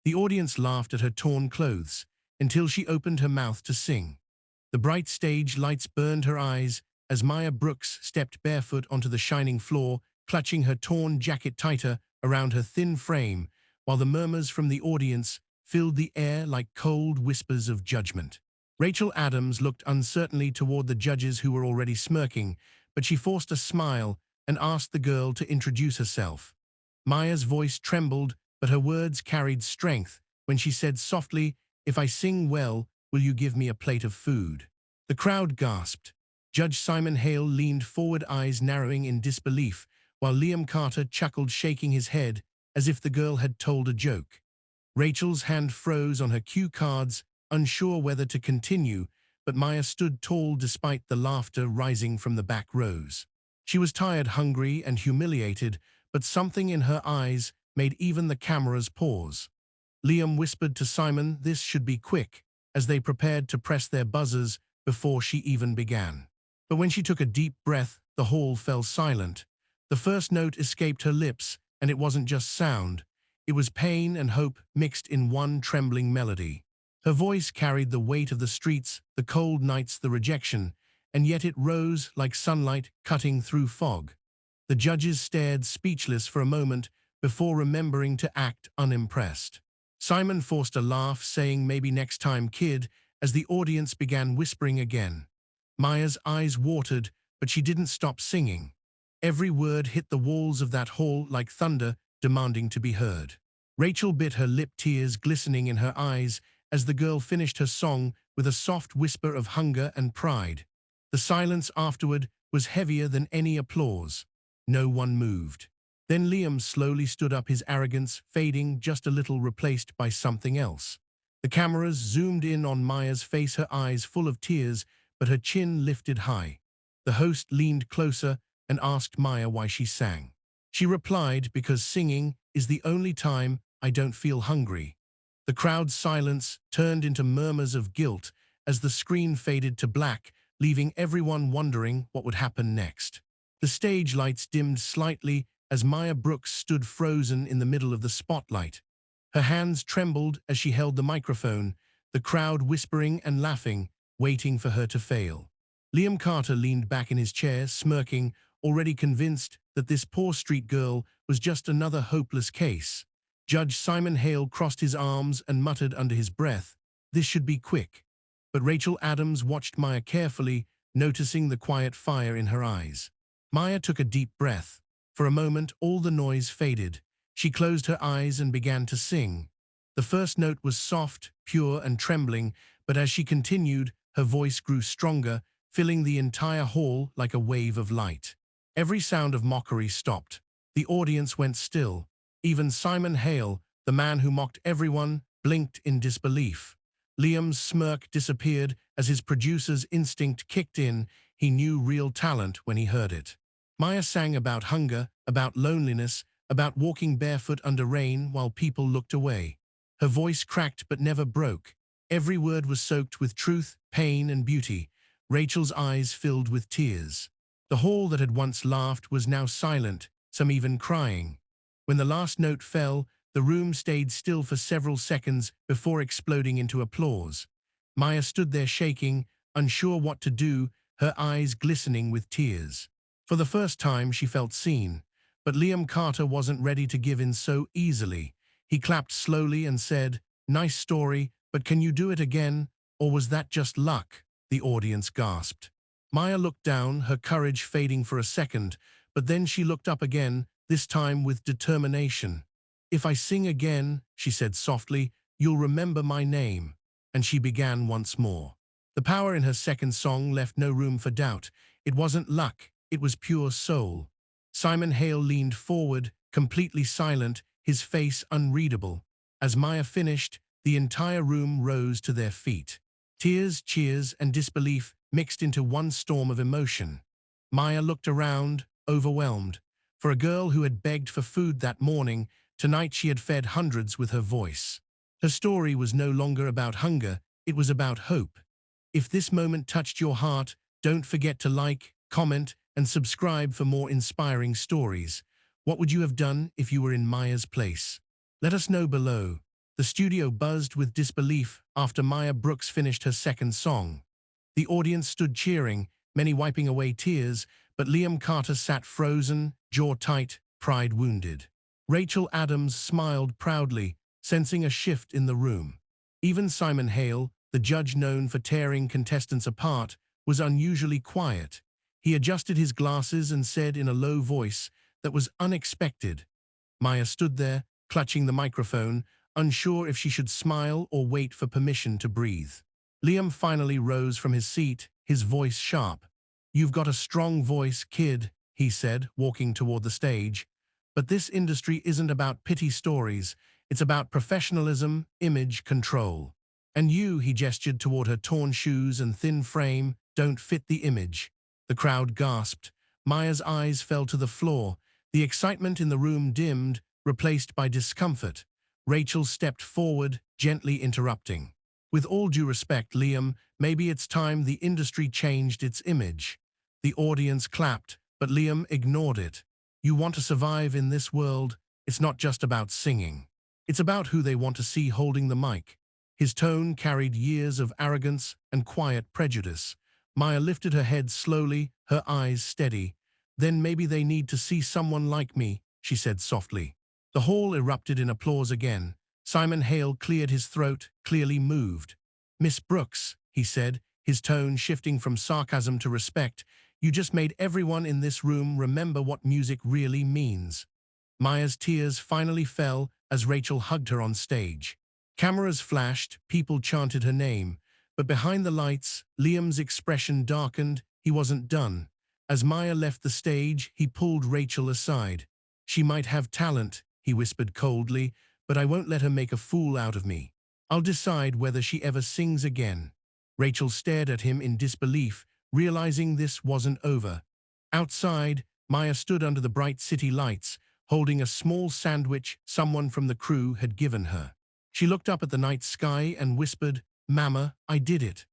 The audience laughed at her torn clothes until she opened her mouth to sing. The bright stage lights burned her eyes as Maya Brooks stepped barefoot onto the shining floor, clutching her torn jacket tighter around her thin frame, while the murmurs from the audience filled the air like cold whispers of judgment. Rachel Adams looked uncertainly toward the judges who were already smirking, but she forced a smile and asked the girl to introduce herself. Maya's voice trembled, but her words carried strength when she said softly, "If I sing well, will you give me a plate of food?" The crowd gasped. Judge Simon Hale leaned forward, eyes narrowing in disbelief, while Liam Carter chuckled, shaking his head as if the girl had told a joke. Rachel's hand froze on her cue cards, unsure whether to continue, but Maya stood tall despite the laughter rising from the back rows. She was tired, hungry, and humiliated, but something in her eyes made even the cameras pause. Liam whispered to Simon this should be quick, as they prepared to press their buzzers before she even began. But when she took a deep breath, the hall fell silent. The first note escaped her lips, and it wasn't just sound. It was pain and hope mixed in one trembling melody. Her voice carried the weight of the streets, the cold nights, the rejection, and yet it rose like sunlight cutting through fog. The judges stared speechless for a moment before remembering to act unimpressed. Simon forced a laugh, saying, "Maybe next time, kid," as the audience began whispering again. Maya's eyes watered, but she didn't stop singing. Every word hit the walls of that hall like thunder, demanding to be heard. Rachel bit her lip, tears glistening in her eyes as the girl finished her song with a soft whisper of hunger and pride. The silence afterward was heavier than any applause. No one moved. Then Liam slowly stood up, his arrogance fading just a little, replaced by something else. The cameras zoomed in on Maya's face, her eyes full of tears, but her chin lifted high. The host leaned closer and asked Maya why she sang. She replied, "Because singing is the only time I don't feel hungry." The crowd's silence turned into murmurs of guilt as the screen faded to black, leaving everyone wondering what would happen next. The stage lights dimmed slightly as Maya Brooks stood frozen in the middle of the spotlight. Her hands trembled as she held the microphone, the crowd whispering and laughing, waiting for her to fail. Liam Carter leaned back in his chair, smirking, already convinced that this poor street girl was just another hopeless case. Judge Simon Hale crossed his arms and muttered under his breath, "This should be quick." But Rachel Adams watched Maya carefully, noticing the quiet fire in her eyes. Maya took a deep breath. For a moment, all the noise faded. She closed her eyes and began to sing. The first note was soft, pure, and trembling, but as she continued, her voice grew stronger, filling the entire hall like a wave of light. Every sound of mockery stopped. The audience went still. Even Simon Hale, the man who mocked everyone, blinked in disbelief. Liam's smirk disappeared as his producer's instinct kicked in. He knew real talent when he heard it. Maya sang about hunger, about loneliness, about walking barefoot under rain while people looked away. Her voice cracked but never broke. Every word was soaked with truth, pain, and beauty. Rachel's eyes filled with tears. The hall that had once laughed was now silent, some even crying. When the last note fell, the room stayed still for several seconds before exploding into applause. Maya stood there shaking, unsure what to do, her eyes glistening with tears. For the first time, she felt seen. But Liam Carter wasn't ready to give in so easily. He clapped slowly and said, "Nice story, but can you do it again? Or was that just luck?" The audience gasped. Maya looked down, her courage fading for a second, but then she looked up again, this time with determination. "If I sing again," she said softly, "you'll remember my name." And she began once more. The power in her second song left no room for doubt. It wasn't luck, it was pure soul. Simon Hale leaned forward, completely silent, his face unreadable. As Maya finished, the entire room rose to their feet. Tears, cheers, and disbelief mixed into one storm of emotion. Maya looked around, overwhelmed. For a girl who had begged for food that morning, tonight she had fed hundreds with her voice. Her story was no longer about hunger, it was about hope. If this moment touched your heart, don't forget to like, comment, and subscribe for more inspiring stories. What would you have done if you were in Maya's place? Let us know below. The studio buzzed with disbelief after Maya Brooks finished her second song. The audience stood cheering, many wiping away tears, but Liam Carter sat frozen, jaw tight, pride wounded. Rachel Adams smiled proudly, sensing a shift in the room. Even Simon Hale, the judge known for tearing contestants apart, was unusually quiet. He adjusted his glasses and said in a low voice that was unexpected. Maya stood there, clutching the microphone, unsure if she should smile or wait for permission to breathe. Liam finally rose from his seat, his voice sharp. "You've got a strong voice, kid," he said, walking toward the stage. "But this industry isn't about pity stories. It's about professionalism, image, control. And you," he gestured toward her torn shoes and thin frame, "don't fit the image." The crowd gasped. Maya's eyes fell to the floor. The excitement in the room dimmed, replaced by discomfort. Rachel stepped forward, gently interrupting. "With all due respect, Liam, maybe it's time the industry changed its image." The audience clapped, but Liam ignored it. "You want to survive in this world, it's not just about singing. It's about who they want to see holding the mic." His tone carried years of arrogance and quiet prejudice. Maya lifted her head slowly, her eyes steady. "Then maybe they need to see someone like me," she said softly. The hall erupted in applause again. Simon Hale cleared his throat, clearly moved. "Miss Brooks," he said, his tone shifting from sarcasm to respect, "you just made everyone in this room remember what music really means." Maya's tears finally fell as Rachel hugged her on stage. Cameras flashed, people chanted her name. But behind the lights, Liam's expression darkened. He wasn't done. As Maya left the stage, he pulled Rachel aside. "She might have talent," he whispered coldly, "but I won't let her make a fool out of me. I'll decide whether she ever sings again." Rachel stared at him in disbelief, realizing this wasn't over. Outside, Maya stood under the bright city lights, holding a small sandwich someone from the crew had given her. She looked up at the night sky and whispered, "Mama, I did it."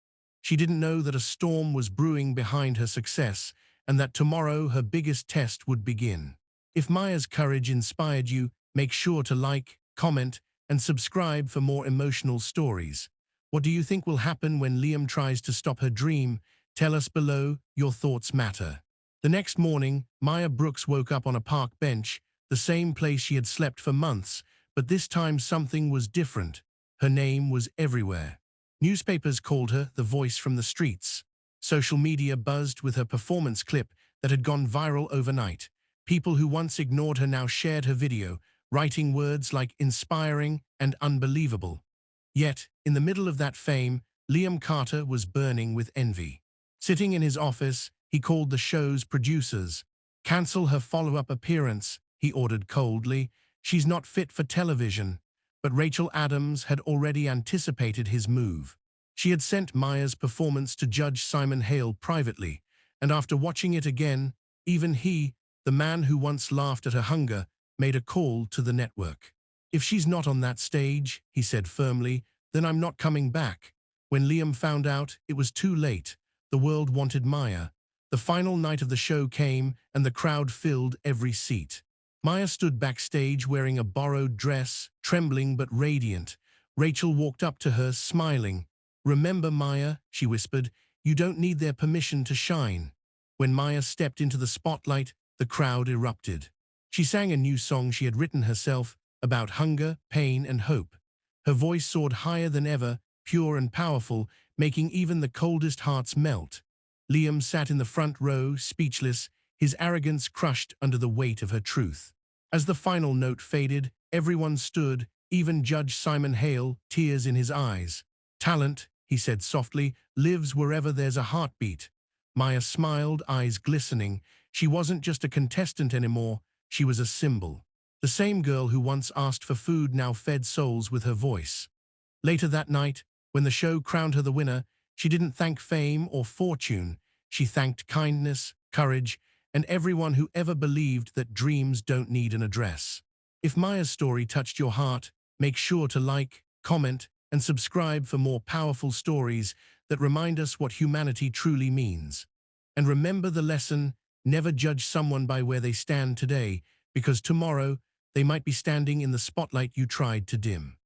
She didn't know that a storm was brewing behind her success, and that tomorrow her biggest test would begin. If Maya's courage inspired you, make sure to like, comment, and subscribe for more emotional stories. What do you think will happen when Liam tries to stop her dream? Tell us below, your thoughts matter. The next morning, Maya Brooks woke up on a park bench, the same place she had slept for months, but this time something was different. Her name was everywhere. Newspapers called her the voice from the streets. Social media buzzed with her performance clip that had gone viral overnight. People who once ignored her now shared her video, writing words like inspiring and unbelievable. Yet, in the middle of that fame, Liam Carter was burning with envy. Sitting in his office, he called the show's producers. "Cancel her follow-up appearance," he ordered coldly. "She's not fit for television." But Rachel Adams had already anticipated his move. She had sent Maya's performance to Judge Simon Hale privately, and after watching it again, even he, the man who once laughed at her hunger, made a call to the network. "If she's not on that stage," he said firmly, "then I'm not coming back." When Liam found out, it was too late. The world wanted Maya. The final night of the show came, and the crowd filled every seat. Maya stood backstage wearing a borrowed dress, trembling but radiant. Rachel walked up to her, smiling. "Remember, Maya," she whispered, "you don't need their permission to shine." When Maya stepped into the spotlight, the crowd erupted. She sang a new song she had written herself, about hunger, pain, and hope. Her voice soared higher than ever, pure and powerful, making even the coldest hearts melt. Liam sat in the front row, speechless, his arrogance crushed under the weight of her truth. As the final note faded, everyone stood, even Judge Simon Hale, tears in his eyes. "Talent," he said softly, "lives wherever there's a heartbeat." Maya smiled, eyes glistening. She wasn't just a contestant anymore, she was a symbol. The same girl who once asked for food now fed souls with her voice. Later that night, when the show crowned her the winner, she didn't thank fame or fortune. She thanked kindness, courage, and everyone who ever believed that dreams don't need an address. If Maya's story touched your heart, make sure to like, comment, and subscribe for more powerful stories that remind us what humanity truly means. And remember the lesson, never judge someone by where they stand today, because tomorrow they might be standing in the spotlight you tried to dim.